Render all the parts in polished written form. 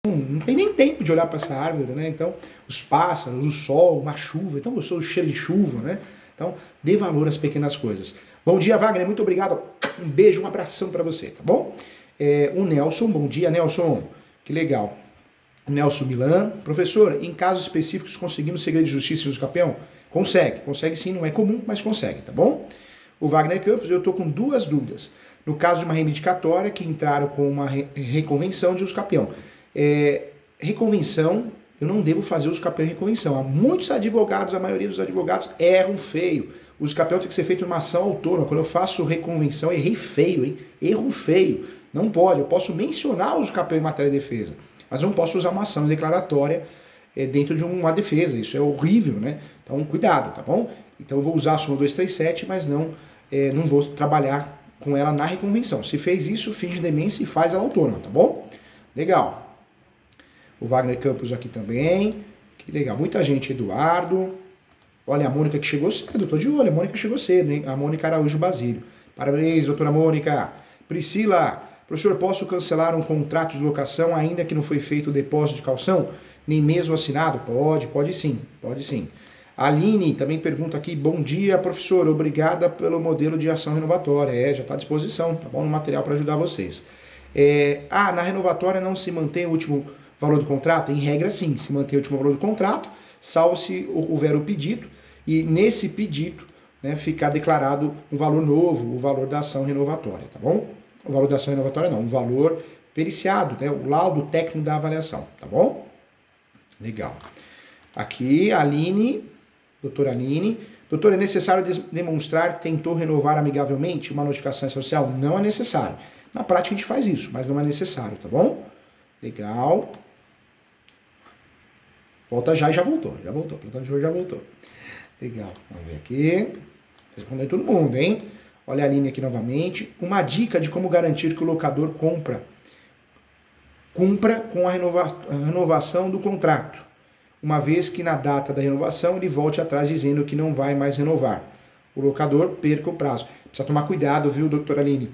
não tem nem tempo de olhar para essa árvore, né? Então, os pássaros, o sol, uma chuva, então gostou do cheiro de chuva, né? Então, dê valor às pequenas coisas. Bom dia, Wagner, muito obrigado. Um beijo, um abração para você, tá bom? O Nelson, bom dia, Nelson. Que legal. O Nelson Milan. Professor, em casos específicos conseguimos segredo de justiça e uso campeão? Consegue sim, não é comum, mas consegue, tá bom? O Wagner Campos, eu tô com duas dúvidas. No caso de uma reivindicatória que entraram com uma reconvenção de uso campeão. Reconvenção, eu não devo fazer uso campeão em reconvenção. Há muitos advogados, a maioria dos advogados erram feio. O uso campeão tem que ser feito numa ação autônoma. Quando eu faço reconvenção, errei feio, hein? Erro feio. Não pode. Eu posso mencionar o uso campeão em matéria de defesa, mas não posso usar uma ação declaratória dentro de uma defesa. Isso é horrível, né? Então, cuidado, tá bom? Então, eu vou usar a súmula 237, mas não vou trabalhar com ela na reconvenção. Se fez isso, finge demência e faz ela autônoma, tá bom? Legal. O Wagner Campos aqui também. Que legal. Muita gente, Eduardo. Olha, a Mônica que chegou cedo, tô de olho. A Mônica chegou cedo, hein? A Mônica Araújo Basílio. Parabéns, doutora Mônica. Priscila, professor, posso cancelar um contrato de locação ainda que não foi feito o depósito de calção? Nem mesmo assinado? Pode sim, pode sim. A Aline também pergunta aqui, bom dia, professor, obrigada pelo modelo de ação renovatória. Já está à disposição, tá bom? No material para ajudar vocês. Na renovatória não se mantém o último valor do contrato? Em regra, sim, se mantém o último valor do contrato, salvo se houver o pedido, e nesse pedido, né, ficar declarado um valor novo, o valor da ação renovatória, tá bom? O valor da ação renovatória não, o valor periciado, né, o laudo técnico da avaliação, tá bom? Legal. Aqui, a Aline, doutora Aline. Doutor, é necessário demonstrar que tentou renovar amigavelmente uma notificação social? Não é necessário. Na prática a gente faz isso, mas não é necessário, tá bom? Legal. Volta já e já voltou. Plantão de hoje já voltou. Legal. Vamos ver aqui. Respondendo todo mundo, hein? Olha a linha aqui novamente. Uma dica de como garantir que o locador cumpra com a renovação do contrato, uma vez que na data da renovação ele volte atrás dizendo que não vai mais renovar. O locador perca o prazo. Precisa tomar cuidado, viu, doutora Aline?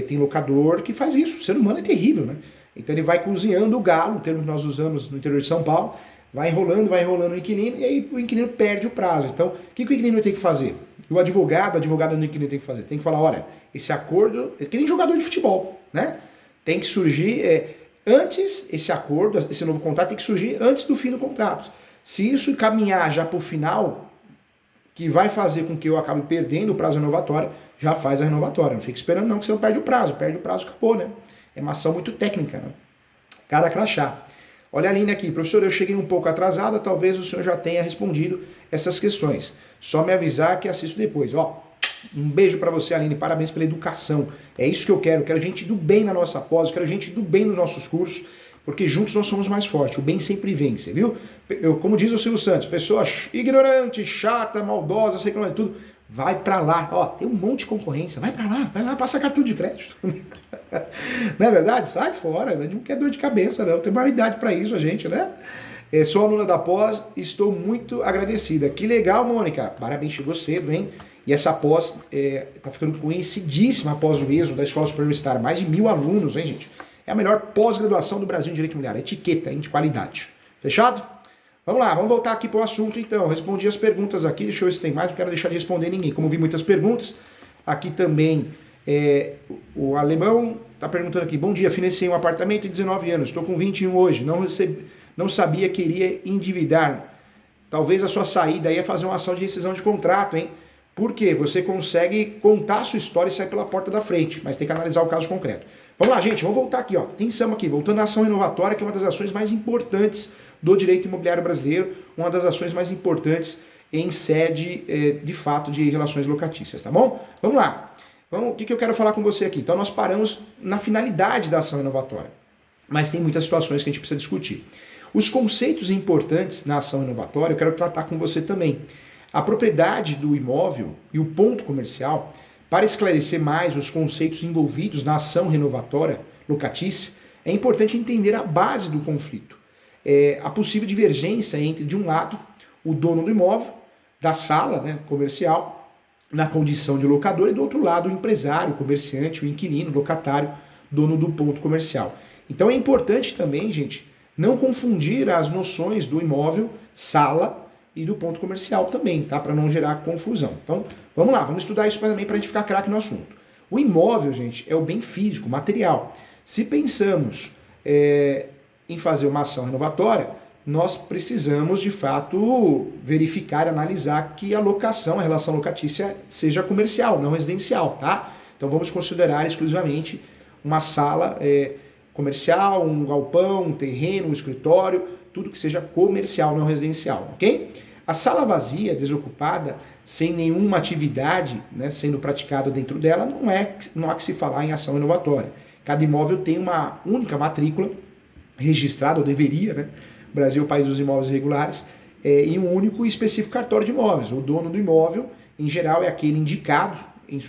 Tem locador que faz isso. O ser humano é terrível, né? Então ele vai cozinhando o galo, o termo que nós usamos no interior de São Paulo, vai enrolando o inquilino e aí o inquilino perde o prazo. Então, o que o inquilino tem que fazer? O advogado do inquilino tem que fazer? Tem que falar, olha, esse acordo, é que nem jogador de futebol, né? Tem que surgir, antes, esse acordo, esse novo contrato tem que surgir antes do fim do contrato. Se isso caminhar já para o final, que vai fazer com que eu acabe perdendo o prazo renovatório, já faz a renovatória. Não fica esperando não, que você não perde o prazo, acabou, né? É uma ação muito técnica, né? Cada crachá. Olha a linha aqui, professor, eu cheguei um pouco atrasada, talvez o senhor já tenha respondido essas questões. Só me avisar que assisto depois. Um beijo para você, Aline, parabéns pela educação. É isso que eu quero gente do bem na nossa pós, quero gente do bem nos nossos cursos, porque juntos nós somos mais fortes, o bem sempre vence, viu? Como diz o Silvio Santos, pessoa ignorante, chata, maldosa, reclamando de tudo, vai pra lá, tem um monte de concorrência, vai lá, passa cartão de crédito. Não é verdade? Sai fora, não quer dor de cabeça, não, tem uma idade pra isso a gente, né? Sou aluna da pós, estou muito agradecida. Que legal, Mônica, parabéns, chegou cedo, hein? E essa pós tá ficando conhecidíssima após o êxodo da Escola Superior Universitária, mais de 1000 alunos, hein, gente? É a melhor pós-graduação do Brasil em Direito Imobiliário, etiqueta, hein, de qualidade. Fechado? Vamos lá, vamos voltar aqui para o assunto então. Respondi as perguntas aqui, deixa eu ver se tem mais, não quero deixar de responder ninguém. Como vi muitas perguntas, aqui também o alemão está perguntando aqui, bom dia, financei um apartamento de 19 anos, estou com 21 hoje, não sabia que iria endividar. Talvez a sua saída aí é fazer uma ação de rescisão de contrato, hein? Por quê? Você consegue contar a sua história e sair pela porta da frente, mas tem que analisar o caso concreto. Vamos lá, gente, vamos voltar aqui, atenção aqui, voltando à ação renovatória, que é uma das ações mais importantes do direito imobiliário brasileiro, uma das ações mais importantes em sede, de fato, de relações locatícias, tá bom? Vamos lá. O que eu quero falar com você aqui? Então, nós paramos na finalidade da ação renovatória, mas tem muitas situações que a gente precisa discutir. Os conceitos importantes na ação renovatória eu quero tratar com você também. A propriedade do imóvel e o ponto comercial, para esclarecer mais os conceitos envolvidos na ação renovatória locatícia, é importante entender a base do conflito. A possível divergência entre, de um lado, o dono do imóvel, da sala, né, comercial, na condição de locador, e do outro lado, o empresário, o comerciante, o inquilino, o locatário, dono do ponto comercial. Então é importante também, gente, Não confundir as noções do imóvel, sala e do ponto comercial também, tá? Para não gerar confusão. Então, vamos lá, vamos estudar isso também para a gente ficar craque no assunto. O imóvel, gente, é o bem físico, material. Se pensamos em fazer uma ação renovatória, nós precisamos, de fato, verificar, analisar que a locação, a relação locatícia, seja comercial, não residencial, tá? Então vamos considerar exclusivamente uma sala comercial, um galpão, um terreno, um escritório, tudo que seja comercial, não residencial, ok? A sala vazia, desocupada, sem nenhuma atividade, né, sendo praticada dentro dela, não há que se falar em ação renovatória. Cada imóvel tem uma única matrícula registrada, ou deveria, né? O Brasil é o país dos imóveis regulares, em um único e específico cartório de imóveis. O dono do imóvel, em geral, é aquele indicado em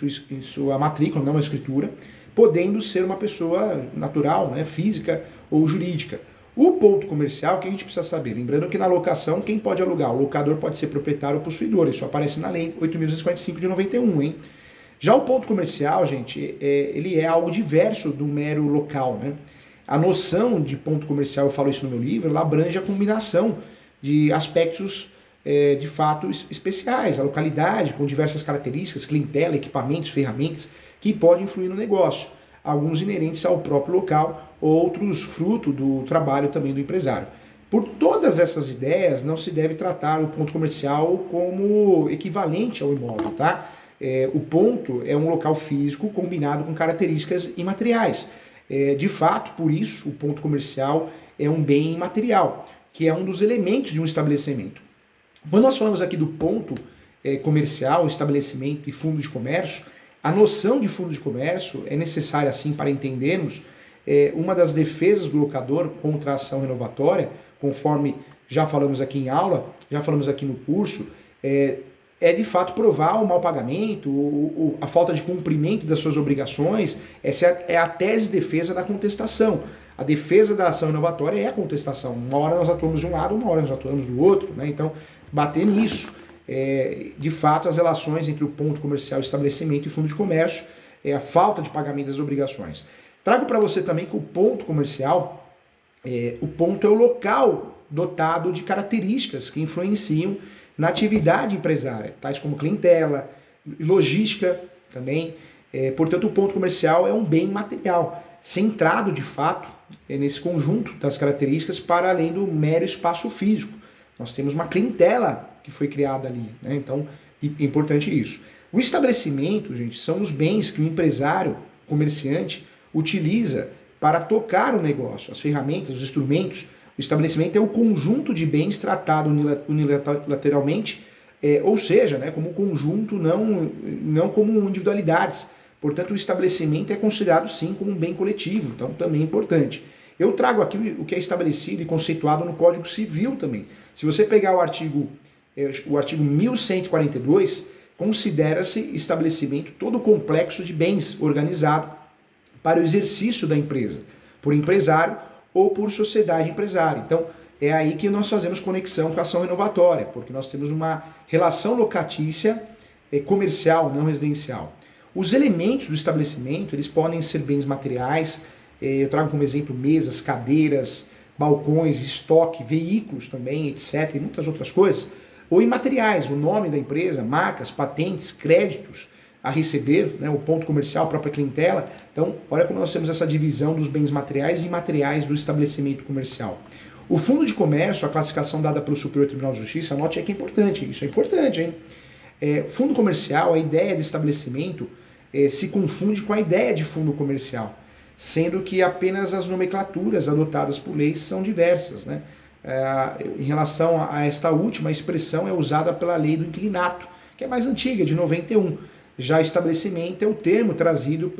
sua matrícula, não a escritura, podendo ser uma pessoa natural, né, física ou jurídica. O ponto comercial, que a gente precisa saber, lembrando que na locação, quem pode alugar? O locador pode ser proprietário ou possuidor, isso aparece na lei 8.245 de 91, hein? Já o ponto comercial, gente, ele é algo diverso do mero local, né? A noção de ponto comercial, eu falo isso no meu livro, ela abrange a combinação de aspectos de fato especiais, a localidade com diversas características, clientela, equipamentos, ferramentas que podem influir no negócio, alguns inerentes ao próprio local, outros fruto do trabalho também do empresário. Por todas essas ideias, não se deve tratar o ponto comercial como equivalente ao imóvel, tá? O ponto é um local físico combinado com características imateriais. De fato, por isso, o ponto comercial é um bem imaterial, que é um dos elementos de um estabelecimento. Quando nós falamos aqui do ponto comercial, estabelecimento e fundo de comércio, a noção de fundo de comércio é necessária, assim, para entendermos uma das defesas do locador contra a ação renovatória, conforme já falamos aqui em aula, já falamos aqui no curso, de fato provar o mau pagamento, a falta de cumprimento das suas obrigações. Essa é a tese de defesa da contestação. A defesa da ação renovatória é a contestação. Uma hora nós atuamos de um lado, uma hora nós atuamos do outro, né? Então, bater nisso. De fato, as relações entre o ponto comercial, estabelecimento e fundo de comércio, a falta de pagamento das obrigações. Trago para você também que o ponto comercial, o ponto é o local dotado de características que influenciam na atividade empresária, tais como clientela, logística também. Portanto, o ponto comercial é um bem material, centrado de fato nesse conjunto das características para além do mero espaço físico. Nós temos uma clientela que foi criada ali, né? Então, é importante isso. O estabelecimento, gente, são os bens que o empresário, comerciante, utiliza para tocar o negócio, as ferramentas, os instrumentos. O estabelecimento é um conjunto de bens tratado unilateralmente, ou seja, né, como conjunto, não como individualidades. Portanto, o estabelecimento é considerado sim como um bem coletivo, então também é importante. Eu trago aqui o que é estabelecido e conceituado no Código Civil também. Se você pegar o artigo 1142, considera-se estabelecimento todo o complexo de bens organizado para o exercício da empresa, por empresário ou por sociedade empresária. Então, é aí que nós fazemos conexão com a ação renovatória, porque nós temos uma relação locatícia comercial, não residencial. Os elementos do estabelecimento, eles podem ser bens materiais, eu trago como exemplo mesas, cadeiras, balcões, estoque, veículos também, etc., e muitas outras coisas, ou imateriais, o nome da empresa, marcas, patentes, créditos a receber, né, o ponto comercial, a própria clientela. Então, olha como nós temos essa divisão dos bens materiais e imateriais do estabelecimento comercial. O fundo de comércio, a classificação dada pelo Superior Tribunal de Justiça, anote aí que é importante, isso é importante, hein? Fundo comercial, a ideia de estabelecimento se confunde com a ideia de fundo comercial, sendo que apenas as nomenclaturas adotadas por leis são diversas, né? Em relação a esta última, a expressão é usada pela lei do inquilinato, que é mais antiga, de 91. Já estabelecimento é o termo trazido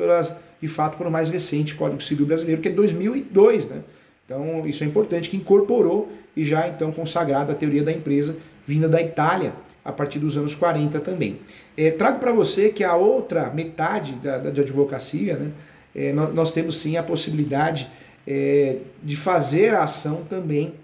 de fato pelo mais recente Código Civil Brasileiro, que é 2002, né? Então isso é importante, que incorporou e já então consagrada a teoria da empresa, vinda da Itália, a partir dos anos 40 também. Trago para você que a outra metade da advocacia, né, nós temos sim a possibilidade de fazer a ação também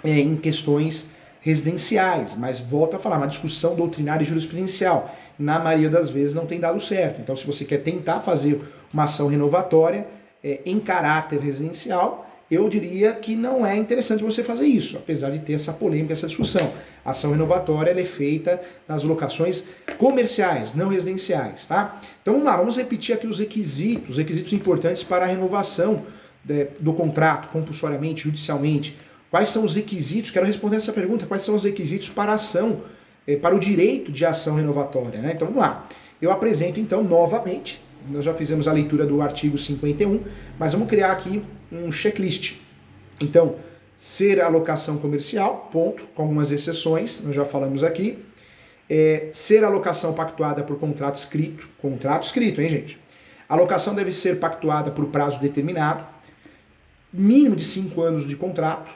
em questões residenciais, mas volto a falar, uma discussão doutrinária e jurisprudencial, na maioria das vezes não tem dado certo. Então, se você quer tentar fazer uma ação renovatória em caráter residencial, eu diria que não é interessante você fazer isso, apesar de ter essa polêmica, essa discussão. A ação renovatória ela é feita nas locações comerciais, não residenciais, tá? Então vamos lá, vamos repetir aqui os requisitos importantes para a renovação do contrato, compulsoriamente, judicialmente. Quais são os requisitos? Quero responder essa pergunta. Quais são os requisitos para a ação, para o direito de ação renovatória, né? Então vamos lá. Eu apresento então novamente, nós já fizemos a leitura do artigo 51, mas vamos criar aqui um checklist. Então, ser alocação comercial, ponto, com algumas exceções, nós já falamos aqui. Ser alocação pactuada por contrato escrito, hein, gente? A alocação deve ser pactuada por prazo determinado, mínimo de 5 anos de contrato,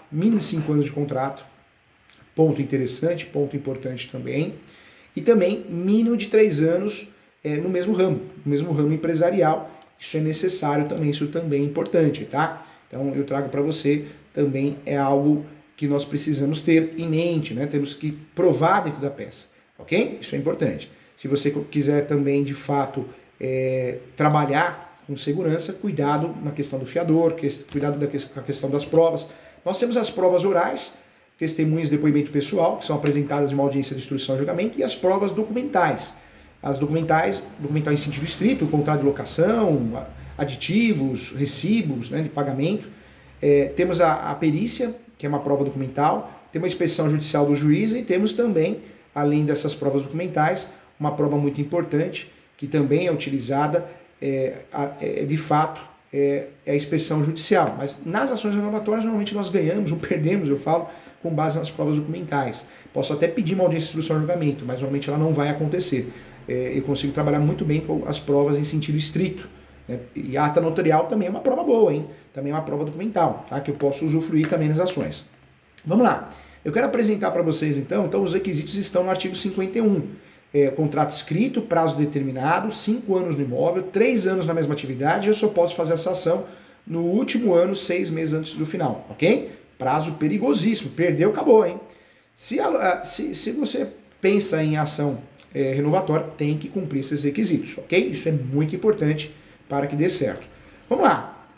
ponto interessante, ponto importante também, e também mínimo de 3 anos no mesmo ramo empresarial. Isso é necessário também, isso também é importante, tá? Então eu trago para você, também é algo que nós precisamos ter em mente, né? Temos que provar dentro da peça, ok? Isso é importante. Se você quiser também, de fato, trabalhar com segurança, cuidado na questão do fiador, cuidado com a questão das provas. Nós temos as provas orais, testemunhas de depoimento pessoal, que são apresentadas em uma audiência de instrução e julgamento, e as provas documentais. As documentais em sentido estrito, contrato de locação, aditivos, recibos, né, de pagamento. Temos a perícia, que é uma prova documental, temos a inspeção judicial do juiz e temos também, além dessas provas documentais, uma prova muito importante, que também é utilizada, de fato, é a inspeção judicial. Mas nas ações renovatórias, normalmente nós ganhamos ou perdemos, eu falo, com base nas provas documentais. Posso até pedir uma audiência de instrução e julgamento, mas normalmente ela não vai acontecer. Eu consigo trabalhar muito bem com as provas em sentido estrito. Né? E a ata notarial também é uma prova boa, hein? Também é uma prova documental, tá? Que eu posso usufruir também nas ações. Vamos lá. Eu quero apresentar para vocês, então, os requisitos estão no artigo 51. Contrato escrito, prazo determinado, 5 anos no imóvel, 3 anos na mesma atividade, eu só posso fazer essa ação no último ano, 6 meses antes do final, ok? Prazo perigosíssimo, perdeu, acabou, hein? Se você pensa em ação renovatória, tem que cumprir esses requisitos, ok? Isso é muito importante para que dê certo. Vamos lá,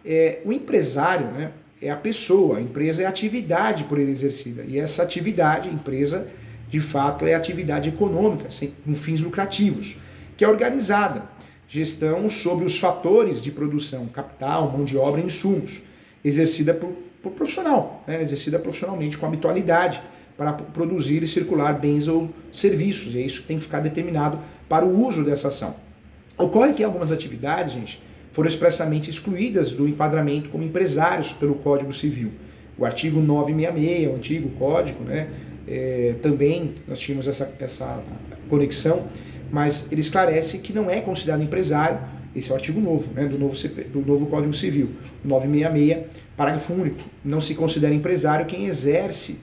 o empresário, né, é a pessoa, a empresa é a atividade por ele exercida, e essa atividade, empresa, de fato, é atividade econômica, com fins lucrativos, que é organizada, gestão sobre os fatores de produção, capital, mão de obra e insumos, exercida por profissional, né? Exercida profissionalmente com habitualidade para produzir e circular bens ou serviços, e é isso que tem que ficar determinado para o uso dessa ação. Ocorre que algumas atividades, gente, foram expressamente excluídas do enquadramento como empresários pelo Código Civil. O artigo 966, o antigo código, né? Também nós tínhamos essa conexão, mas ele esclarece que não é considerado empresário, esse é o artigo novo, né, do novo Código Civil, 966, parágrafo único, não se considera empresário quem exerce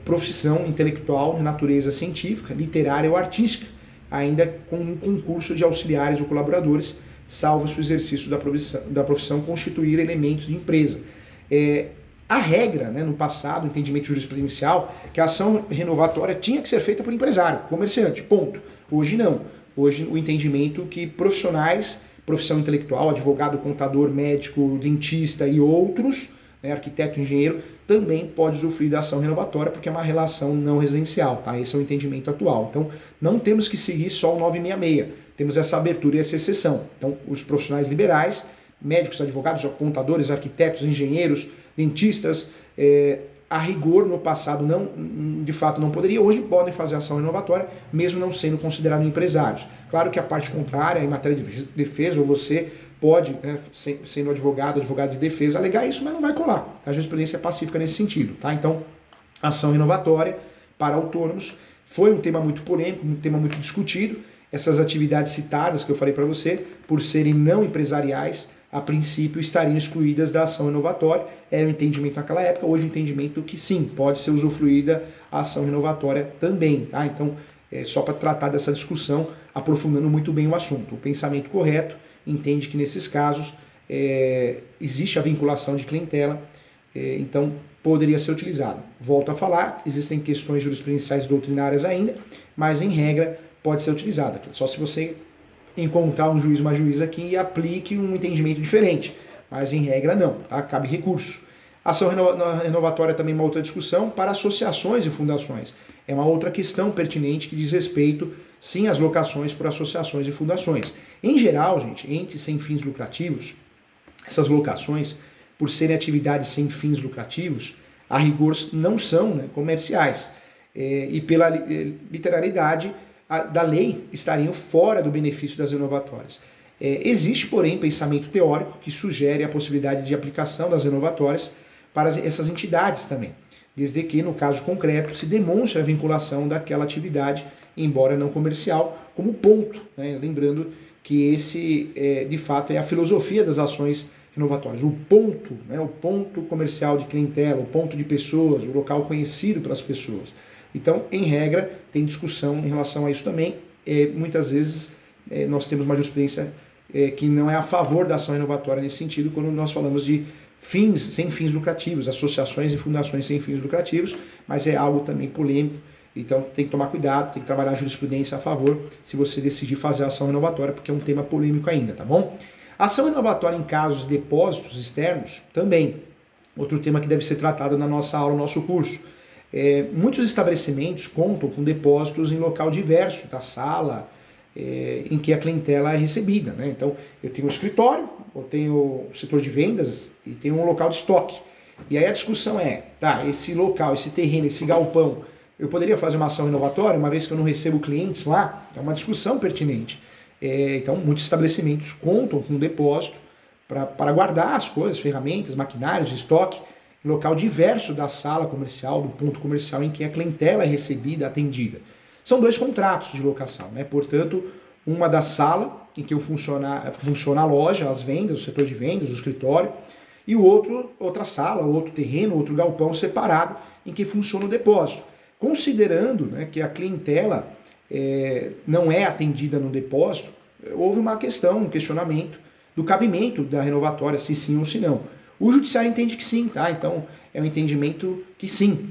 profissão intelectual de natureza científica, literária ou artística, ainda com um concurso de auxiliares ou colaboradores, salvo se o exercício da profissão constituir elementos de empresa. A regra, né, no passado, o entendimento jurisprudencial, que a ação renovatória tinha que ser feita por empresário, comerciante, ponto. Hoje não. Hoje o entendimento que profissionais, profissão intelectual, advogado, contador, médico, dentista e outros, né, arquiteto, engenheiro, também pode usufruir da ação renovatória porque é uma relação não residencial, tá? Esse é o entendimento atual. Então não temos que seguir só o 966, temos essa abertura e essa exceção. Então os profissionais liberais, médicos, advogados, contadores, arquitetos, engenheiros, dentistas, a rigor no passado de fato não poderia, hoje podem fazer ação renovatória, mesmo não sendo considerados empresários. Claro que a parte contrária, em matéria de defesa, ou você pode, né, sendo advogado de defesa, alegar isso, mas não vai colar. A jurisprudência é pacífica nesse sentido, tá? Então, ação renovatória para autônomos foi um tema muito polêmico, um tema muito discutido. Essas atividades citadas que eu falei para você, por serem não empresariais, a princípio estariam excluídas da ação renovatória. Era o entendimento naquela época, hoje o entendimento que sim, pode ser usufruída a ação renovatória também, tá? Então, só para tratar dessa discussão, aprofundando muito bem o assunto. O pensamento correto entende que nesses casos existe a vinculação de clientela, então poderia ser utilizado. Volto a falar, existem questões jurisprudenciais doutrinárias ainda, mas em regra pode ser utilizada. Só se você encontrar um juiz, uma juíza que aplique um entendimento diferente, mas em regra não, tá? Cabe recurso. Ação renovatória também é uma outra discussão para associações e fundações. É uma outra questão pertinente que diz respeito, sim, às locações por associações e fundações. Em geral, gente, entes sem fins lucrativos, essas locações, por serem atividades sem fins lucrativos, a rigor não são, né, comerciais. E pela literalidade da lei estariam fora do benefício das renovatórias. Existe, porém, pensamento teórico que sugere a possibilidade de aplicação das renovatórias para essas entidades também, desde que, no caso concreto, se demonstre a vinculação daquela atividade, embora não comercial, como ponto, né? Lembrando que esse, de fato, é a filosofia das ações renovatórias. O ponto, né? O ponto comercial de clientela, o ponto de pessoas, o local conhecido pelas pessoas. Então, em regra, tem discussão em relação a isso também. Muitas vezes nós temos uma jurisprudência que não é a favor da ação renovatória nesse sentido, quando nós falamos de fins sem fins lucrativos, associações e fundações sem fins lucrativos, mas é algo também polêmico, então tem que tomar cuidado, tem que trabalhar a jurisprudência a favor se você decidir fazer a ação renovatória, porque é um tema polêmico ainda, tá bom? Ação renovatória em casos de depósitos externos, também, outro tema que deve ser tratado na nossa aula, no nosso curso. Muitos estabelecimentos contam com depósitos em local diverso da sala, em que a clientela é recebida, né? Então, eu tenho um escritório, eu tenho o setor de vendas e tenho um local de estoque. E aí a discussão tá, esse local, esse terreno, esse galpão, eu poderia fazer uma ação renovatória, uma vez que eu não recebo clientes lá? É uma discussão pertinente. Então, muitos estabelecimentos contam com um depósito para guardar as coisas, ferramentas, maquinários, estoque, em local diverso da sala comercial, do ponto comercial em que a clientela é recebida, atendida. São 2 contratos de locação, né? Portanto, uma da sala, em que funciona a loja, as vendas, o setor de vendas, o escritório, e outra sala, outro terreno, outro galpão separado, em que funciona o depósito. Considerando, né, que a clientela não é atendida no depósito, houve uma questão, um questionamento do cabimento da renovatória, se sim ou se não. O judiciário entende que sim, tá? Então, é um entendimento que sim.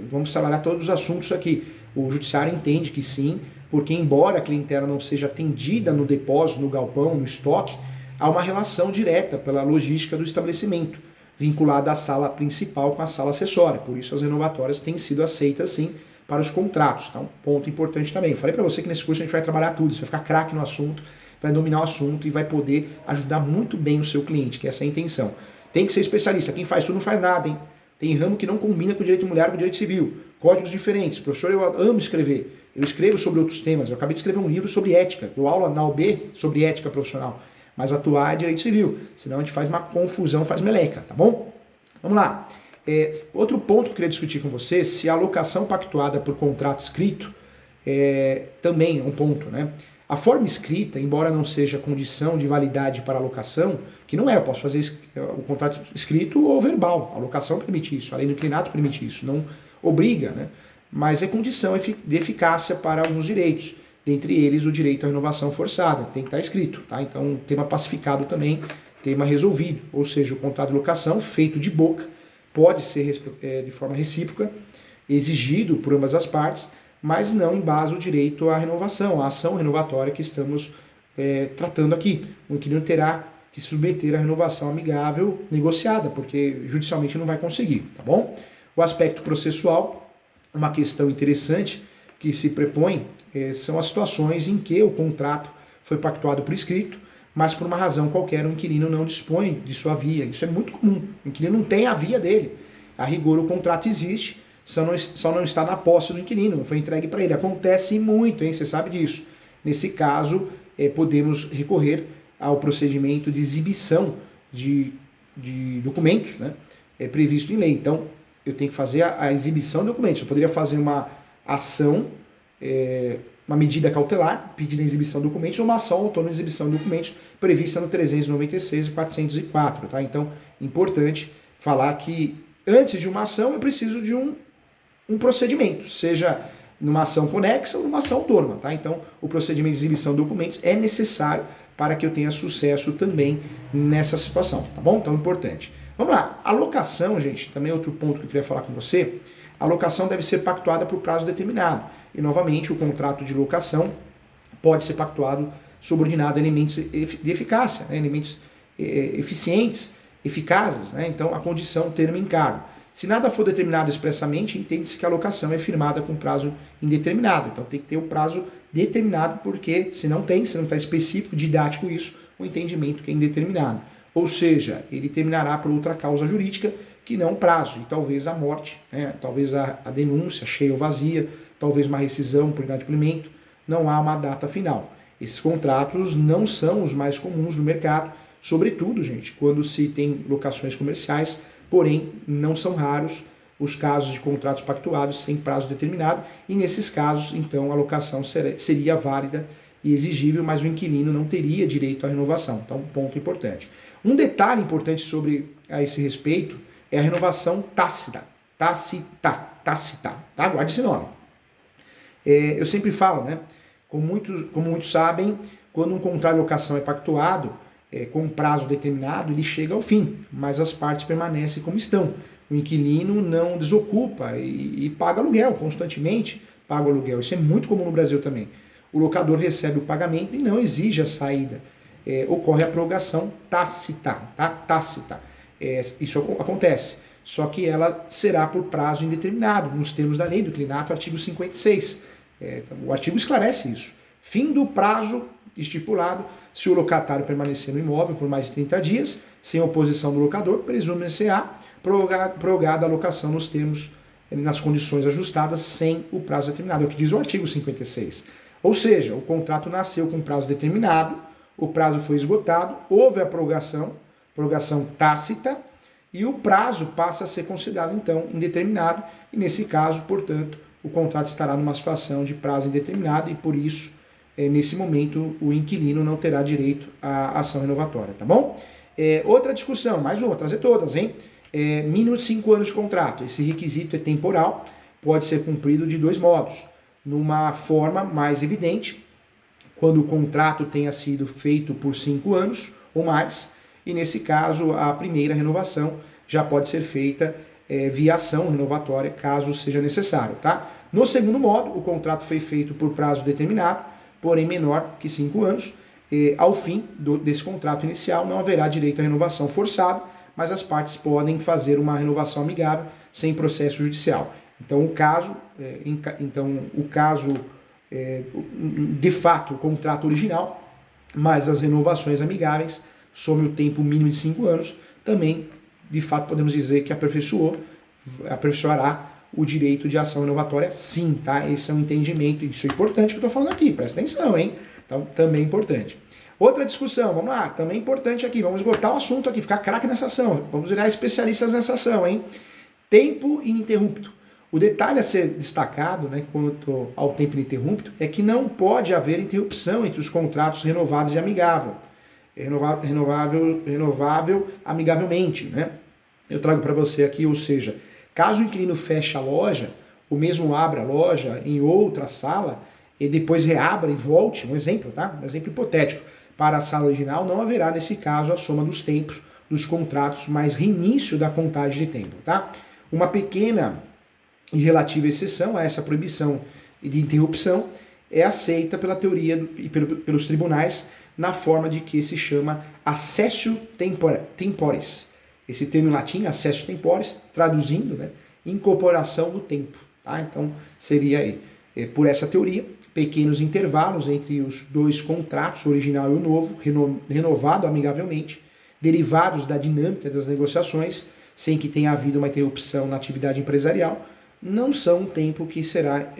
Vamos trabalhar todos os assuntos aqui. O judiciário entende que sim, porque embora a clientela não seja atendida no depósito, no galpão, no estoque, há uma relação direta pela logística do estabelecimento, vinculada à sala principal com a sala acessória. Por isso as renovatórias têm sido aceitas sim para os contratos. Então, ponto importante também. Eu falei para você que nesse curso a gente vai trabalhar tudo, você vai ficar craque no assunto, vai dominar o assunto e vai poder ajudar muito bem o seu cliente, que essa é a intenção. Tem que ser especialista, quem faz tudo não faz nada, hein? Tem ramo que não combina com o direito mulher, com o direito civil. Códigos diferentes. Professor, eu amo escrever. Eu escrevo sobre outros temas. Eu acabei de escrever um livro sobre ética. Dou aula na UB sobre ética profissional. Mas atuar é direito civil. Senão a gente faz uma confusão, faz meleca, tá bom? Vamos lá. Outro ponto que eu queria discutir com você, se a alocação pactuada por contrato escrito também é um ponto, né? A forma escrita, embora não seja condição de validade para a alocação, que não eu posso fazer o contrato escrito ou verbal. A alocação permite isso, a lei do inclinato permite isso, não obriga, né? Mas é condição de eficácia para alguns direitos, dentre eles o direito à renovação forçada, tem que estar escrito, tá? Então, tema pacificado também, tema resolvido, ou seja, o contrato de locação feito de boca pode ser de forma recíproca, exigido por ambas as partes, mas não embasa o direito à renovação, à ação renovatória que estamos tratando aqui. O inquilino terá que submeter a renovação amigável negociada, porque judicialmente não vai conseguir, tá bom? O aspecto processual, uma questão interessante que se prepõe, são as situações em que o contrato foi pactuado por escrito, mas por uma razão qualquer o inquilino não dispõe de sua via. Isso é muito comum. O inquilino não tem a via dele. A rigor o contrato existe, só não está na posse do inquilino, não foi entregue para ele. Acontece muito, hein? Você sabe disso. Nesse caso, podemos recorrer ao procedimento de exibição de documentos, né? Previsto em lei. Então, eu tenho que fazer a exibição de documentos. Eu poderia fazer uma ação, uma medida cautelar, pedindo a exibição de documentos, ou uma ação autônoma de exibição de documentos prevista no 396 e 404. Tá? Então, importante falar que antes de uma ação eu preciso de um procedimento, seja numa ação conexa ou numa ação autônoma. Tá? Então, o procedimento de exibição de documentos é necessário para que eu tenha sucesso também nessa situação. Tá bom? Então, importante. Vamos lá. A locação, gente, também é outro ponto que eu queria falar com você. A locação deve ser pactuada por prazo determinado. E, novamente, o contrato de locação pode ser pactuado subordinado a elementos de eficácia, né? Elementos eficientes eficazes, né? Então a condição termo encargo. Se nada for determinado expressamente, entende-se que a locação é firmada com prazo indeterminado. Então tem que ter o prazo determinado, porque se não está específico, didático isso, o entendimento que é indeterminado. Ou seja, ele terminará por outra causa jurídica que não prazo, e talvez a morte, né? Talvez a denúncia cheia ou vazia, talvez uma rescisão por inadimplemento, não há uma data final. Esses contratos não são os mais comuns no mercado, sobretudo, gente, quando se tem locações comerciais, porém não são raros os casos de contratos pactuados sem prazo determinado, e nesses casos, então, a locação seria válida e exigível, mas o inquilino não teria direito à renovação. Então, um ponto importante. Um detalhe importante sobre a esse respeito é a renovação tácita, tá? Guarde esse nome. Eu sempre falo, né? Como muitos sabem, quando um contrato de locação é pactuado, com um prazo determinado, ele chega ao fim, mas as partes permanecem como estão. O inquilino não desocupa e paga aluguel constantemente, paga o aluguel. Isso é muito comum no Brasil também. O locador recebe o pagamento e não exige a saída. Ocorre a prorrogação tácita, tá? Tácita. Isso acontece, só que ela será por prazo indeterminado, nos termos da lei do inquilinato, artigo 56. O artigo esclarece isso. Fim do prazo estipulado, se o locatário permanecer no imóvel por mais de 30 dias, sem oposição do locador, presume-se-á prorrogada a locação nos termos, nas condições ajustadas, sem o prazo determinado. É o que diz o artigo 56. Ou seja, o contrato nasceu com prazo determinado, o prazo foi esgotado, houve a prorrogação tácita, e o prazo passa a ser considerado, então, indeterminado, e nesse caso, portanto, o contrato estará numa situação de prazo indeterminado, e por isso, nesse momento, o inquilino não terá direito à ação renovatória, tá bom? Outra discussão, mais uma, trazer todas, hein? Mínimo de 5 anos de contrato. Esse requisito é temporal, pode ser cumprido de 2 modos. Numa forma mais evidente, quando o contrato tenha sido feito por 5 anos ou mais, e nesse caso a primeira renovação já pode ser feita via ação renovatória, caso seja necessário, tá? No segundo modo, o contrato foi feito por prazo determinado, porém menor que 5 anos. Ao fim desse contrato inicial não haverá direito à renovação forçada, mas as partes podem fazer uma renovação amigável sem processo judicial. Então o caso, de fato, o contrato original, mas as renovações amigáveis, sob o tempo mínimo de 5 anos, também, de fato, podemos dizer que aperfeiçoará o direito de ação renovatória, sim, tá? Esse é um entendimento, isso é importante que eu estou falando aqui, presta atenção, hein? Então, também é importante. Outra discussão, vamos lá, também importante aqui, vamos esgotar o assunto aqui, ficar craque nessa ação, vamos virar especialistas nessa ação, hein? Tempo ininterrupto. O detalhe a ser destacado, né, quanto ao tempo ininterrupto, é que não pode haver interrupção entre os contratos renovados e amigável. Renovável amigavelmente, né? Eu trago para você aqui, ou seja, caso o inquilino feche a loja, ou mesmo abra a loja em outra sala, e depois reabra e volte, um exemplo, tá? Um exemplo hipotético, para a sala original, não haverá nesse caso a soma dos tempos dos contratos mais reinício da contagem de tempo, tá? Uma pequena e relativa exceção a essa proibição de interrupção é aceita pela teoria e pelos tribunais na forma de que se chama accessio temporis. Esse termo em latim, accessio temporis, traduzindo, né, incorporação do tempo. Tá? Então, seria aí, por essa teoria, pequenos intervalos entre os 2 contratos, o original e o novo, renovado amigavelmente, derivados da dinâmica das negociações, sem que tenha havido uma interrupção na atividade empresarial, não são um tempo que será,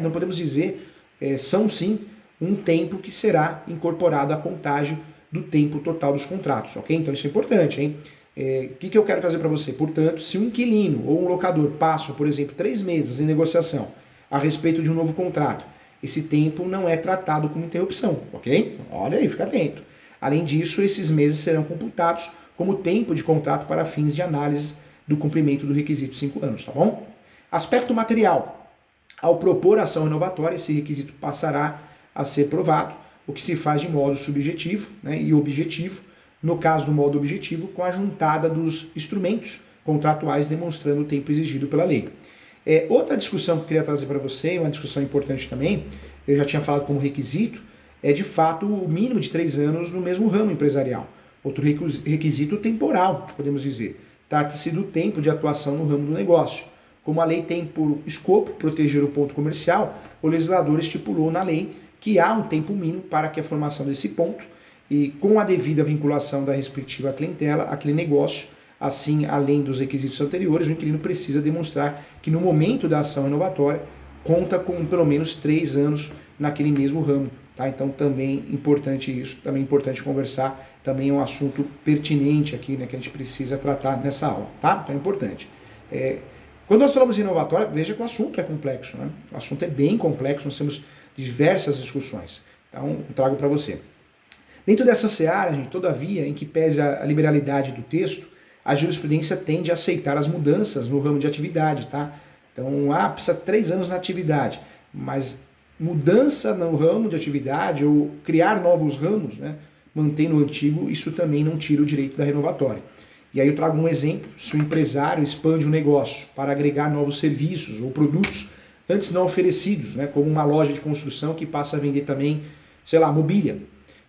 não podemos dizer, são sim um tempo que será incorporado à contagem do tempo total dos contratos, ok? Então isso é importante, hein? O que eu quero trazer para você? Portanto, se um inquilino ou um locador passam, por exemplo, 3 meses em negociação a respeito de um novo contrato, esse tempo não é tratado como interrupção, ok? Olha aí, fica atento. Além disso, esses meses serão computados como tempo de contrato para fins de análise do cumprimento do requisito 5 anos, tá bom? Aspecto material. Ao propor a ação renovatória, esse requisito passará a ser provado, o que se faz de modo subjetivo, né, e objetivo, no caso do modo objetivo, com a juntada dos instrumentos contratuais demonstrando o tempo exigido pela lei. Outra discussão que eu queria trazer para você, uma discussão importante também, eu já tinha falado como requisito, é de fato o mínimo de 3 anos no mesmo ramo empresarial. Outro requisito temporal, podemos dizer. Trata-se do tempo de atuação no ramo do negócio. Como a lei tem por escopo proteger o ponto comercial, o legislador estipulou na lei que há um tempo mínimo para que a formação desse ponto e com a devida vinculação da respectiva clientela àquele negócio. Assim, além dos requisitos anteriores, o inquilino precisa demonstrar que no momento da ação renovatória conta com pelo menos 3 anos naquele mesmo ramo. Tá? Então também importante isso, também importante conversar, também é um assunto pertinente aqui, né, que a gente precisa tratar nessa aula. Tá? Então é importante. Quando nós falamos de renovatória, veja que o assunto é complexo. Né? O assunto é bem complexo, nós temos diversas discussões. Então eu trago para você. Dentro dessa seara, gente, todavia, em que pese a liberalidade do texto, a jurisprudência tende a aceitar as mudanças no ramo de atividade, tá? Então, precisa 3 anos na atividade, mas mudança no ramo de atividade ou criar novos ramos, né, mantendo o antigo, isso também não tira o direito da renovatória. E aí eu trago um exemplo, se o empresário expande um negócio para agregar novos serviços ou produtos antes não oferecidos, né, como uma loja de construção que passa a vender também, sei lá, mobília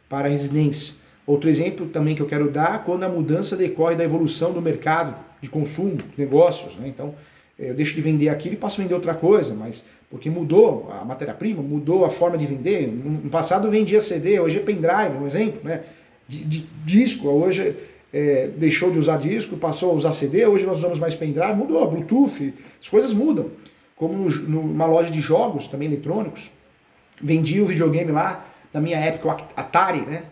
para residência. Outro exemplo também que eu quero dar, quando a mudança decorre da evolução do mercado de consumo, negócios, né? Então, eu deixo de vender aquilo e passo a vender outra coisa, mas porque mudou a matéria-prima, mudou a forma de vender. No passado eu vendia CD, hoje é pendrive, um exemplo, né? De disco, hoje deixou de usar disco, passou a usar CD, hoje nós usamos mais pendrive, mudou, Bluetooth, as coisas mudam. Como numa loja de jogos, também eletrônicos, vendia o videogame lá, na minha época, o Atari, né?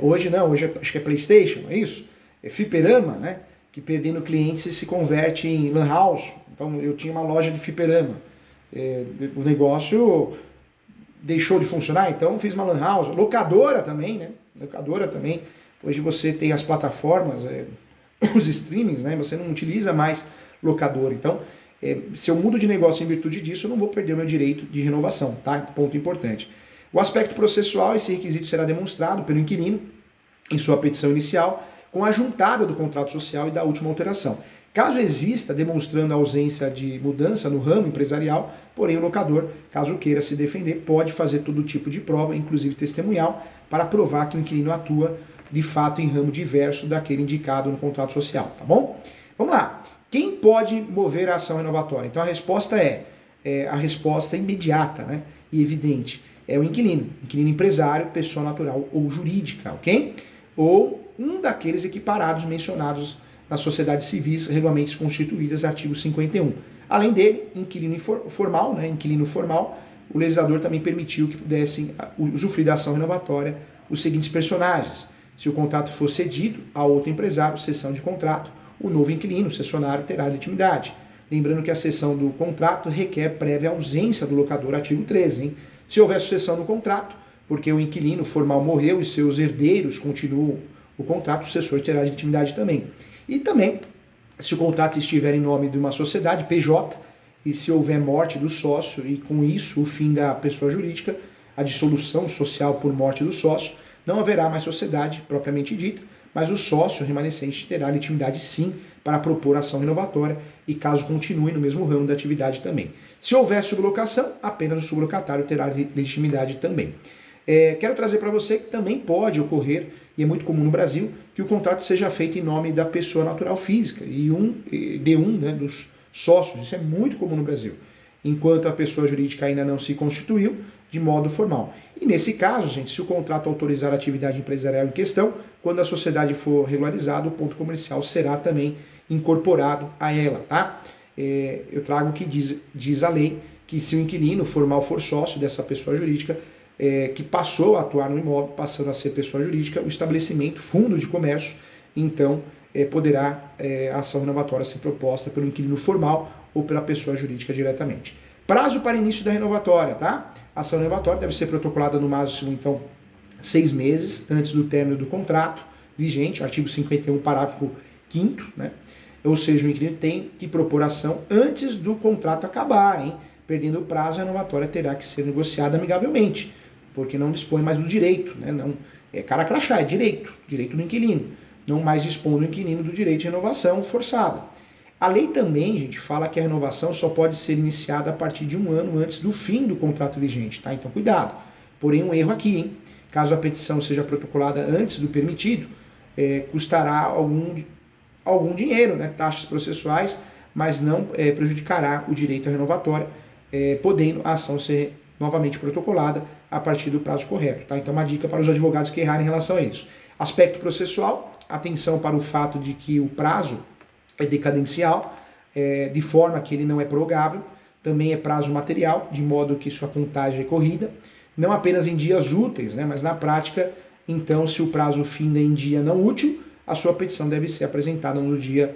Hoje não, hoje acho que é PlayStation, é isso? É fliperama, né? Que perdendo clientes se converte em lan house. Então eu tinha uma loja de fliperama. O negócio deixou de funcionar, então fiz uma lan house. Locadora também, né? Locadora também. Hoje você tem as plataformas, os streamings, né? Você não utiliza mais locadora. Então, se eu mudo de negócio em virtude disso, eu não vou perder o meu direito de renovação, tá? Ponto importante. O aspecto processual, esse requisito será demonstrado pelo inquilino em sua petição inicial com a juntada do contrato social e da última alteração. Caso exista, demonstrando a ausência de mudança no ramo empresarial, porém o locador, caso queira se defender, pode fazer todo tipo de prova, inclusive testemunhal, para provar que o inquilino atua de fato em ramo diverso daquele indicado no contrato social, tá bom? Vamos lá. Quem pode mover a ação renovatória? Então a resposta é a resposta imediata, né, e evidente. É o inquilino empresário, pessoa natural ou jurídica, ok? Ou um daqueles equiparados mencionados nas sociedades civis regularmente constituídas, artigo 51. Além dele, inquilino formal, né? Inquilino formal, o legislador também permitiu que pudessem usufruir da ação renovatória os seguintes personagens. Se o contrato for cedido a outro empresário, cessão de contrato, o novo inquilino, cessionário, terá legitimidade. Lembrando que a cessão do contrato requer prévia ausência do locador, artigo 13, hein? Se houver sucessão no contrato, porque o inquilino formal morreu e seus herdeiros continuam o contrato, o sucessor terá legitimidade também. E também, se o contrato estiver em nome de uma sociedade, PJ, e se houver morte do sócio e com isso o fim da pessoa jurídica, a dissolução social por morte do sócio, não haverá mais sociedade propriamente dita, mas o sócio remanescente terá legitimidade sim para propor ação renovatória e caso continue no mesmo ramo da atividade também. Se houver sublocação, apenas o sublocatário terá legitimidade também. Quero trazer para você que também pode ocorrer, e é muito comum no Brasil, que o contrato seja feito em nome da pessoa natural física de um, né, dos sócios. Isso é muito comum no Brasil, enquanto a pessoa jurídica ainda não se constituiu de modo formal. E nesse caso, gente, se o contrato autorizar a atividade empresarial em questão, quando a sociedade for regularizada, o ponto comercial será também incorporado a ela, tá? Eu trago o que diz a lei, que se o inquilino formal for sócio dessa pessoa jurídica, que passou a atuar no imóvel, passando a ser pessoa jurídica, o estabelecimento, fundo de comércio, então poderá a ação renovatória ser proposta pelo inquilino formal ou pela pessoa jurídica diretamente. Prazo para início da renovatória, tá? A ação renovatória deve ser protocolada no máximo, então, 6 meses antes do término do contrato vigente, artigo 51, parágrafo 5º, né? Ou seja, o inquilino tem que propor ação antes do contrato acabar, hein? Perdendo o prazo, a renovatória terá que ser negociada amigavelmente, porque não dispõe mais do direito, né? Não, cara crachá, é direito do inquilino. Não mais dispõe do inquilino do direito de renovação forçada. A lei também, gente, fala que a renovação só pode ser iniciada a partir de 1 ano antes do fim do contrato vigente, tá? Então cuidado. Porém, um erro aqui, hein? Caso a petição seja protocolada antes do permitido, custará algum dinheiro, né, taxas processuais, mas não prejudicará o direito à renovatória, podendo a ação ser novamente protocolada a partir do prazo correto. Tá? Então, uma dica para os advogados que errarem em relação a isso. Aspecto processual, atenção para o fato de que o prazo é decadencial, de forma que ele não é prorrogável, também é prazo material, de modo que sua contagem é corrida, não apenas em dias úteis, né, mas na prática, então, se o prazo finda em dia não útil, a sua petição deve ser apresentada no dia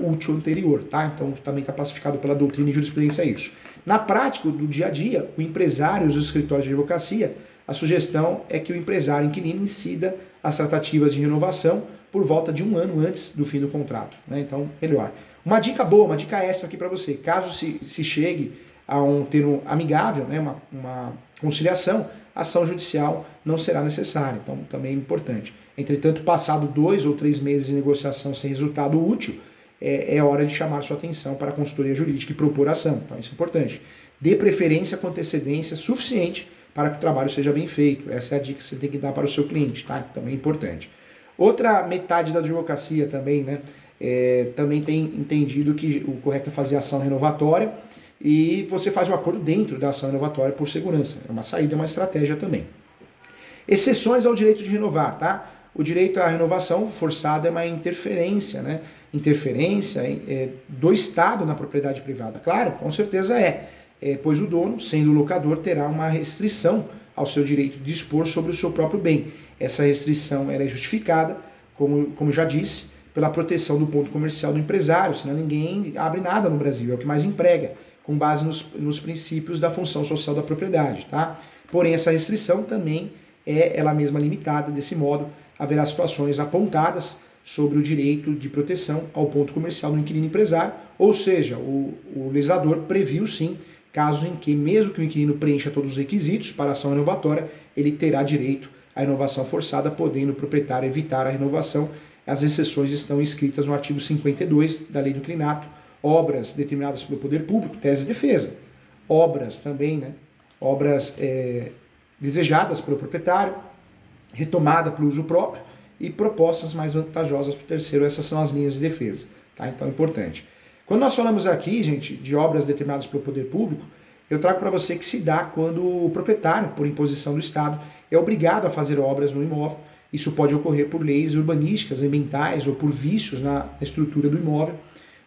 útil anterior, tá? Então também está classificado pela doutrina e jurisprudência isso. Na prática, do dia a dia, o empresário e os escritórios de advocacia, a sugestão é que o empresário inquilino incida as tratativas de renovação por volta de 1 ano antes do fim do contrato, né? Então, melhor. Uma dica boa, uma dica extra aqui para você, caso se chegue a um termo amigável, né, uma conciliação, a ação judicial não será necessária, então também é importante. Entretanto, passado 2 ou 3 meses de negociação sem resultado útil, é hora de chamar sua atenção para a consultoria jurídica e propor ação, então isso é importante. Dê preferência com antecedência suficiente para que o trabalho seja bem feito, essa é a dica que você tem que dar para o seu cliente, tá? Também é importante. Outra metade da advocacia também, né, também tem entendido que o correto é fazer ação renovatória, e você faz o acordo dentro da ação renovatória por segurança. É uma saída, é uma estratégia também. Exceções ao direito de renovar, tá? O direito à renovação forçada é uma interferência, né? Interferência do Estado na propriedade privada. Claro, com certeza pois o dono, sendo o locador, terá uma restrição ao seu direito de dispor sobre o seu próprio bem. Essa restrição ela é justificada, como já disse, pela proteção do ponto comercial do empresário, senão ninguém abre nada no Brasil, é o que mais emprega, com base nos princípios da função social da propriedade, tá? Porém, essa restrição também é ela mesma limitada, desse modo haverá situações apontadas sobre o direito de proteção ao ponto comercial do inquilino empresário, ou seja, o legislador previu sim casos em que, mesmo que o inquilino preencha todos os requisitos para a ação renovatória, ele terá direito à renovação forçada, podendo o proprietário evitar a renovação. As exceções estão inscritas no artigo 52 da Lei do Inquilinato, obras determinadas pelo poder público, tese de defesa, obras também, né, obras desejadas pelo proprietário, retomada para o uso próprio e propostas mais vantajosas para o terceiro, essas são as linhas de defesa, tá? Então é importante. Quando nós falamos aqui, gente, de obras determinadas pelo poder público, eu trago para você que se dá quando o proprietário, por imposição do Estado, é obrigado a fazer obras no imóvel. Isso pode ocorrer por leis urbanísticas, ambientais ou por vícios na estrutura do imóvel,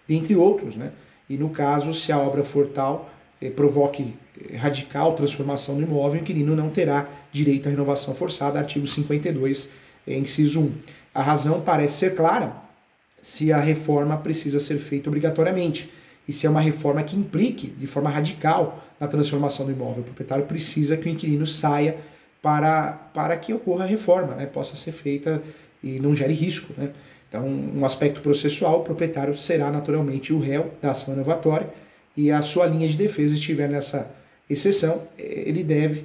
dentre outros, né? E no caso, se a obra for tal, provoque radical transformação do imóvel, o inquilino não terá direito à renovação forçada, artigo 52, inciso 1. A razão parece ser clara se a reforma precisa ser feita obrigatoriamente e se é uma reforma que implique de forma radical na transformação do imóvel. O proprietário precisa que o inquilino saia para que ocorra a reforma, né? Possa ser feita e não gere risco, né? Então, um aspecto processual, o proprietário será naturalmente o réu da ação renovatória e a sua linha de defesa estiver nessa exceção, ele deve,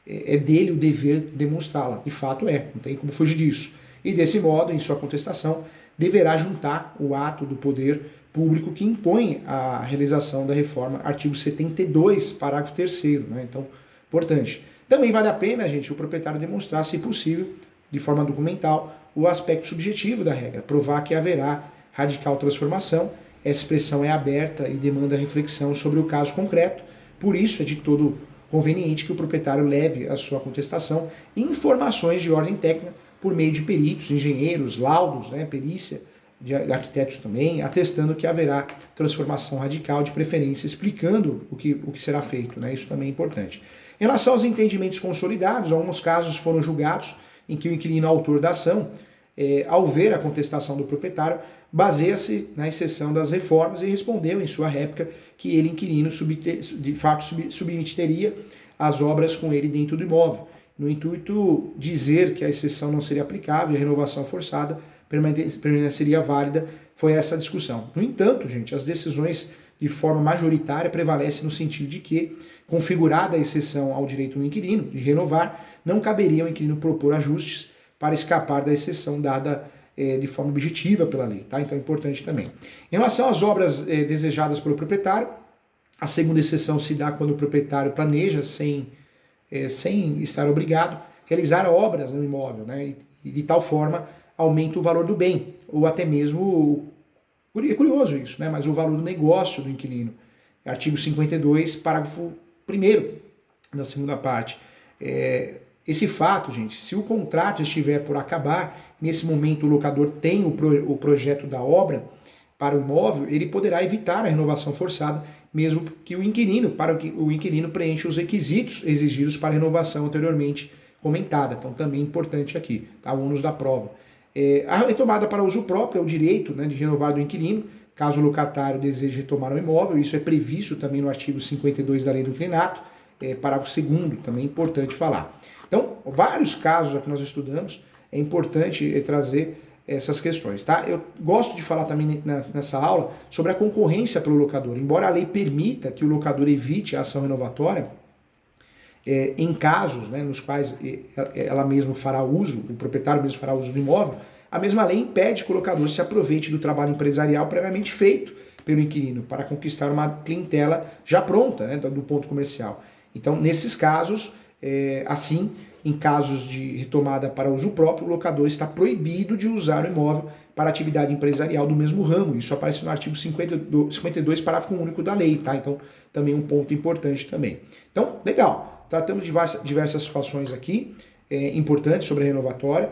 é dele o dever demonstrá-la. De fato não tem como fugir disso. E desse modo, em sua contestação, deverá juntar o ato do poder público que impõe a realização da reforma, artigo 72, parágrafo 3º, né? Então, importante. Também vale a pena, gente, o proprietário demonstrar, se possível, de forma documental, o aspecto subjetivo da regra, provar que haverá radical transformação. Essa expressão é aberta e demanda reflexão sobre o caso concreto, por isso é de todo conveniente que o proprietário leve à sua contestação informações de ordem técnica por meio de peritos, engenheiros, laudos, né, perícia, de arquitetos também, atestando que haverá transformação radical, de preferência, explicando o que será feito, né, isso também é importante. Em relação aos entendimentos consolidados, alguns casos foram julgados em que o inquilino autor da ação, ao ver a contestação do proprietário, baseia-se na exceção das reformas e respondeu em sua réplica que ele, inquilino, de fato submeteria as obras com ele dentro do imóvel, no intuito de dizer que a exceção não seria aplicável e a renovação forçada permaneceria válida. Foi essa a discussão. No entanto, gente, as decisões de forma majoritária prevalecem no sentido de que, configurada a exceção ao direito do inquilino de renovar, não caberia ao inquilino propor ajustes para escapar da exceção dada de forma objetiva pela lei, tá? Então é importante também. Em relação às obras desejadas pelo proprietário, a segunda exceção se dá quando o proprietário planeja sem estar obrigado, realizar obras no imóvel, né? E de tal forma aumenta o valor do bem, ou até mesmo, é curioso isso, né? Mas o valor do negócio do inquilino. Artigo 52, parágrafo 1º da segunda parte. Esse fato, gente, se o contrato estiver por acabar, nesse momento o locador tem o projeto da obra para o imóvel, ele poderá evitar a renovação forçada, mesmo que o inquilino preencha os requisitos exigidos para a renovação anteriormente comentada. Então também é importante aqui, tá? O ônus da prova. A retomada para uso próprio é o direito, né, de renovar do inquilino, caso o locatário deseje retomar o imóvel. Isso é previsto também no artigo 52 da Lei do Inquilinato, parágrafo 2º, também é importante falar. Então, vários casos aqui nós estudamos, é importante trazer essas questões, tá? Eu gosto de falar também nessa aula sobre a concorrência pelo locador. Embora a lei permita que o locador evite a ação renovatória, em casos, né, nos quais ela mesma fará uso, o proprietário mesmo fará uso do imóvel, a mesma lei impede que o locador se aproveite do trabalho empresarial previamente feito pelo inquilino para conquistar uma clientela já pronta, né, do ponto comercial. Então, nesses casos, assim, em casos de retomada para uso próprio, o locador está proibido de usar o imóvel para atividade empresarial do mesmo ramo. Isso aparece no artigo 52, parágrafo único da lei, tá? Então, também um ponto importante também. Então, legal. Tratamos de diversas situações aqui, importantes sobre a renovatória.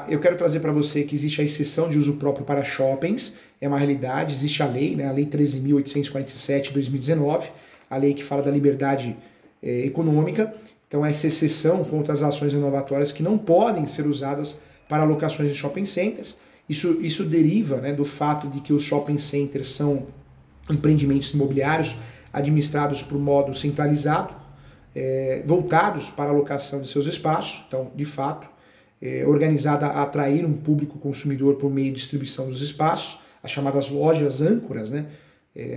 Eu quero trazer para você que existe a exceção de uso próprio para shoppings, é uma realidade, existe a lei, né? A Lei 13.847 de 2019, a lei que fala da liberdade econômica. Então, essa exceção contra as ações renovatórias que não podem ser usadas para alocações de shopping centers. Isso deriva, né, do fato de que os shopping centers são empreendimentos imobiliários administrados por modo centralizado, voltados para a alocação de seus espaços. Então, de fato, organizada a atrair um público consumidor por meio de distribuição dos espaços, as chamadas lojas âncoras, né,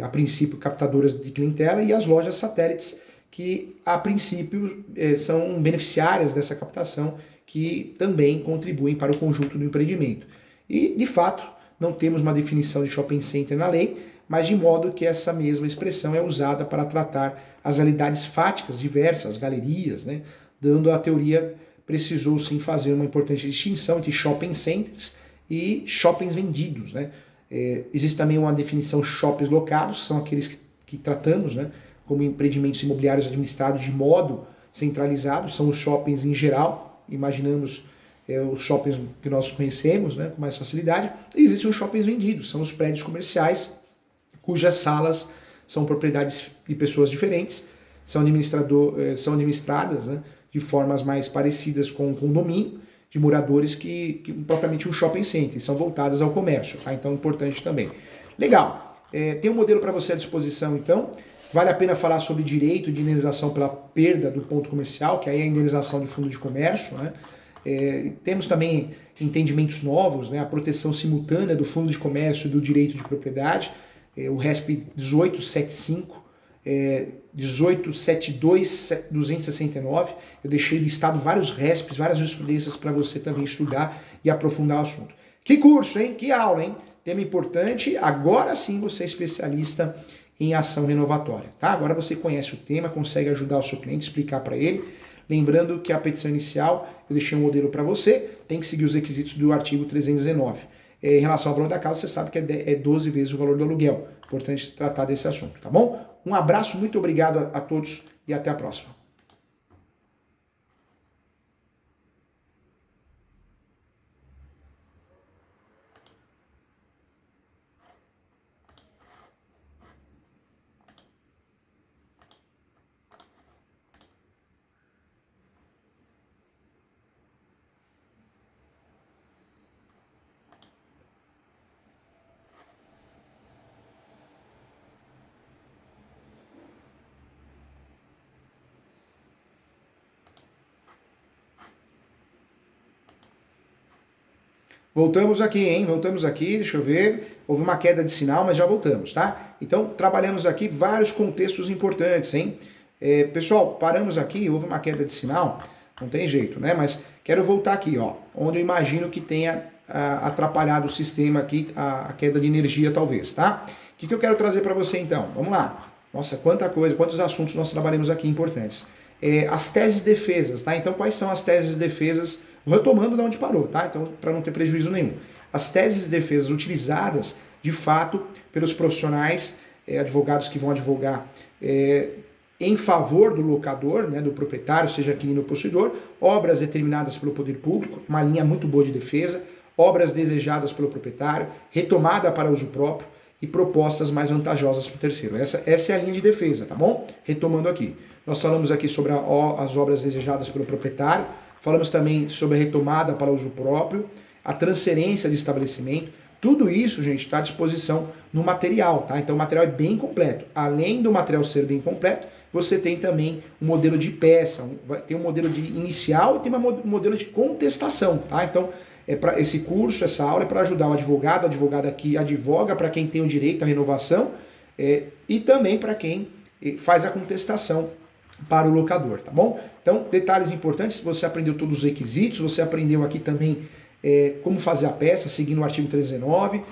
a princípio captadoras de clientela, e as lojas satélites, que a princípio são beneficiárias dessa captação, que também contribuem para o conjunto do empreendimento. E, de fato, não temos uma definição de shopping center na lei, mas de modo que essa mesma expressão é usada para tratar as realidades fáticas diversas, galerias, né? Dando a teoria, precisou sim fazer uma importante distinção entre shopping centers e shoppings vendidos, né? Existe também uma definição shoppings locados, são aqueles que tratamos, né, como empreendimentos imobiliários administrados de modo centralizado, são os shoppings em geral, imaginamos os shoppings que nós conhecemos, né, com mais facilidade. E existem os shoppings vendidos, são os prédios comerciais, cujas salas são propriedades de pessoas diferentes, são administradas, né, de formas mais parecidas com o condomínio, de moradores que propriamente um shopping center, são voltadas ao comércio, tá? Então, importante também. Legal, tem um modelo para você à disposição, então. Vale a pena falar sobre direito de indenização pela perda do ponto comercial, que aí é a indenização de fundo de comércio, né? Temos também entendimentos novos, né? A proteção simultânea do fundo de comércio e do direito de propriedade, o RESP 1875, 1872-269. Eu deixei listado vários RESPs, várias jurisprudências para você também estudar e aprofundar o assunto. Que curso, hein? Que aula, hein? Tema importante. Agora sim você é especialista em ação renovatória, tá? Agora você conhece o tema, consegue ajudar o seu cliente, explicar para ele. Lembrando que a petição inicial, eu deixei um modelo para você, tem que seguir os requisitos do artigo 319. Em relação ao valor da causa, você sabe que é 12 vezes o valor do aluguel. Importante tratar desse assunto, tá bom? Um abraço, muito obrigado a todos e até a próxima. Voltamos aqui, hein? Voltamos aqui, deixa eu ver. Houve uma queda de sinal, mas já voltamos, tá? Então, trabalhamos aqui vários contextos importantes, hein? Pessoal, paramos aqui, houve uma queda de sinal, não tem jeito, né? Mas quero voltar aqui, ó, onde eu imagino que tenha atrapalhado o sistema aqui, a queda de energia talvez, tá? O que eu quero trazer para você então? Vamos lá. Nossa, quanta coisa, quantos assuntos nós trabalhamos aqui importantes. as teses de defesas, tá? Então, quais são as teses de defesas? Retomando de onde parou, tá? Então, para não ter prejuízo nenhum. As teses de defesas utilizadas, de fato, pelos profissionais, advogados que vão advogar em favor do locador, né, do proprietário, seja inquilino ou possuidor, obras determinadas pelo poder público, uma linha muito boa de defesa, obras desejadas pelo proprietário, retomada para uso próprio e propostas mais vantajosas para o terceiro. Essa é a linha de defesa, tá bom? Retomando aqui. Nós falamos aqui sobre as obras desejadas pelo proprietário, falamos também sobre a retomada para uso próprio, a transferência de estabelecimento. Tudo isso, gente, está à disposição no material, tá? Então o material é bem completo. Além do material ser bem completo, você tem também um modelo de peça, tem um modelo de inicial e tem um modelo de contestação, tá? Então, esse curso, essa aula é para ajudar o advogado, a advogada que advoga para quem tem o direito à renovação e também para quem faz a contestação para o locador, tá bom? Então, detalhes importantes, você aprendeu todos os requisitos, você aprendeu aqui também como fazer a peça, seguindo o artigo 319.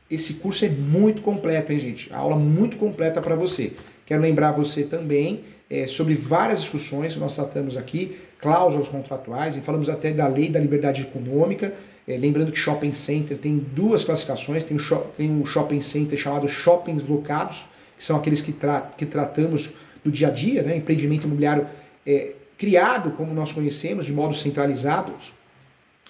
Esse curso é muito completo, hein, gente? A aula muito completa para você. Quero lembrar você também sobre várias discussões que nós tratamos aqui, cláusulas contratuais, e falamos até da lei da liberdade econômica. Lembrando que shopping center tem duas classificações, tem um shopping center chamado shoppings locados, que são aqueles que tratamos do dia a dia, né? Empreendimento imobiliário criado, como nós conhecemos, de modo centralizado,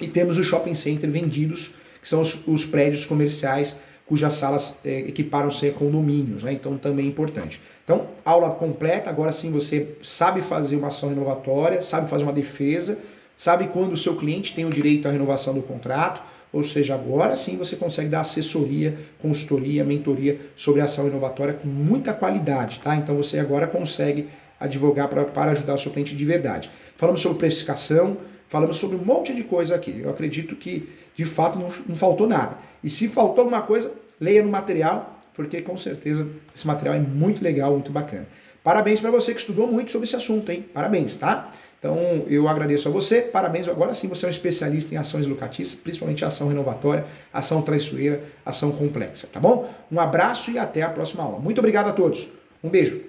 e temos o shopping center vendidos, que são os prédios comerciais cujas salas equiparam-se a condomínios, né? Então também é importante. Então, aula completa, agora sim você sabe fazer uma ação renovatória, sabe fazer uma defesa, sabe quando o seu cliente tem o direito à renovação do contrato, ou seja, agora sim você consegue dar assessoria, consultoria, mentoria sobre a ação renovatória com muita qualidade, tá? Então você agora consegue advogar para ajudar o seu cliente de verdade. Falamos sobre precificação, falamos sobre um monte de coisa aqui. Eu acredito que, de fato, não faltou nada. E se faltou alguma coisa, leia no material, porque com certeza esse material é muito legal, muito bacana. Parabéns para você que estudou muito sobre esse assunto, hein? Parabéns, tá? Então, eu agradeço a você, parabéns, agora sim você é um especialista em ações locatícias, principalmente ação renovatória, ação traiçoeira, ação complexa, tá bom? Um abraço e até a próxima aula. Muito obrigado a todos. Um beijo.